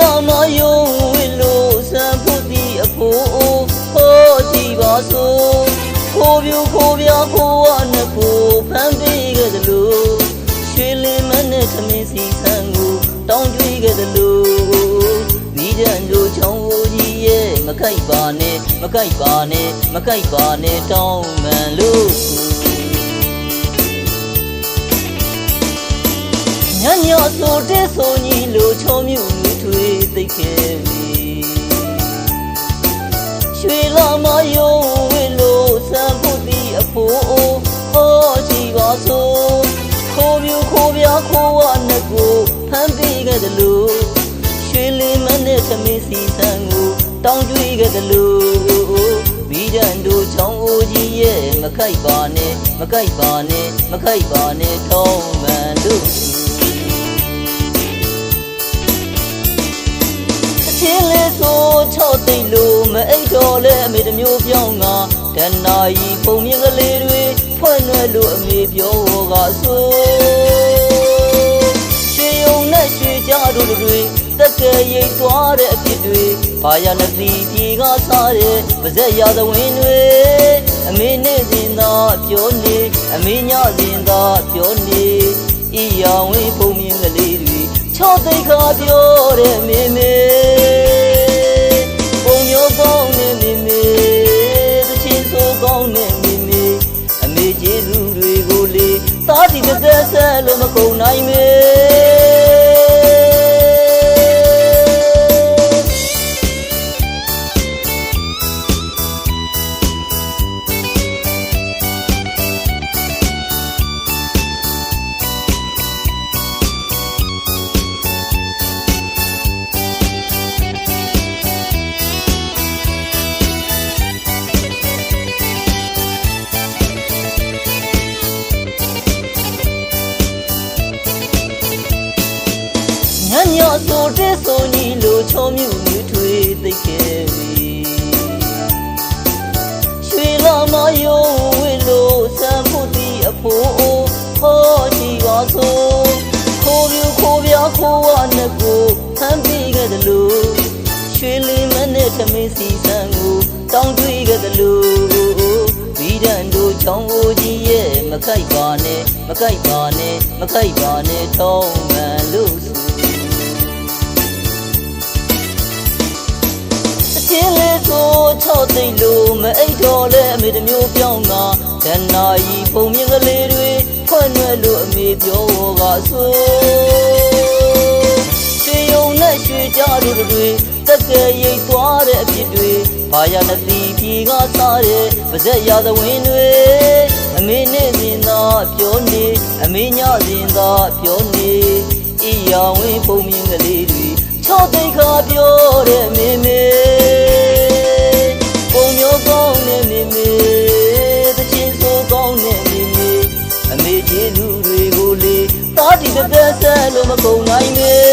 လာမယုံဝေလို့စံဖို့ဒီအဖို့ဟောကြည့်ပါစို့ခိုးပြူခိုးပြခိုးဝနဲ့ကိုဖမ်းပေးခဲ့သလိုရွှေလင်းမနဲ့သမင်းစီဆန်းကိုတောင်းကြွေးခဲ့သလိုမိဒံတို့ချောင်းဦးကြီးရဲ့မခိုက်ပါနဲ့မခိုက်ပါနဲ့မခိုက်ပါနဲ့တောင်းမှန်လို့ညညဆိုတဲ့ဆိုညီလိုချောမြူလူထွေးသိခဲ့ပြီရွှေလာမယုံဝေလို့စံဖို့ဒီအဖို့ဟောကြည့်ပါစို့ခိုးပြူခိုးပြခိုးဝနဲ့ကိုဖမ်းပေးခဲ့သလိုရွှေလင်းမနဲ့သမင်းစီဆန်းကိုတောင်းကြွေးခဲ့သလိုမိဒံတို့ချောင်းဦးကြီးရဲ့မခိုက်ပါနဲ့မခိုက်ပါနဲ့မခိုက်ပါနဲ့ထောင်းမှန်တို့ချင်းလေးဆိုချော့သိမ့်လို့မအိတ်တော်လဲအမေတမျိုးပြောင်းကတဏှာကြီးပုံမြင်ကလေးတွေဖွင့်ရွယ်လို့အမေပြောကဆိုရွှေုံနဲ့ရွှေကြတို့တွေတက်ကဲရိတ်သွားတဲ့အဖြစ်တွေဘာရနသီပြေကစားတဲ့ပါဇက်ရသဝင်းတွေအမေနဲ့စဉ်သာပြောနေအမေညစဉ်သာပြောနေဤရောင်ဝင်းပုံမြင်ကလေးတွေချော့သိခါပြောတဲ့မေမေပုံမျိုးကောင်းနဲ့မေမေသချင်းဆိုကောင်းနဲ့မေမေအမေကျေးဇူးတွေကိုလေသားဒီတစ်သက်ဆက်လို့မကုန်နိုင်မေညဆိုတဲ့ဆိုညီလိုချောမြူမြူထွေးသိခဲ့ပြီရွှေလာမယုံဝေလို့စံဖို့ဒီအဖို့ဟောကြည့်ပါစို့ခိုးပြူခိုးပြခိုးဝနဲ့ကိုဖမ်းပေးခဲ့သလိုရွှေလင်းမနဲ့သမင်းစီဆန်းကိုတောင်းကြွေးခဲ့သလိုမိဒံတို့ချောင်းဦးကြီးရဲ့မခိုက်ပါနဲ့မခိုက်ပါနဲ့မခိုက်ပါနဲ့ထောင်းမှန်လို့ချင်းလေးဆိုချော့သိမ့်လို့မအိတ်တော်လဲအမေတမျိုးပြောင်းကတဏှာကြီးပုံမြင်ကလေးတွေဖွင့်ရွယ်လို့အမေပြောကဆိုရွှေုံနဲ့ရွှေကြတို့တွေတက်ကဲရိတ်သွားတဲ့အဖြစ်တွေဘာရနသီပြေကစားတဲ့ပါဇက်ရသဝင်းတွေအမေနဲ့စဉ်သာပြောနေအမေညစဉ်သာပြောနေဤရောင်ဝင်းပုံမြင်ကလေးတွေချော့သိခါပြောတဲ့မေမေပုံမျိုးကောင်းနဲ့မေမေသချင်းဆိုကောင်းနဲ့မေမေအမေကျေးဇူးတွေကိုလေသားဒီတစ်သက်ဆက်လို့မကုန်နိုင်မေ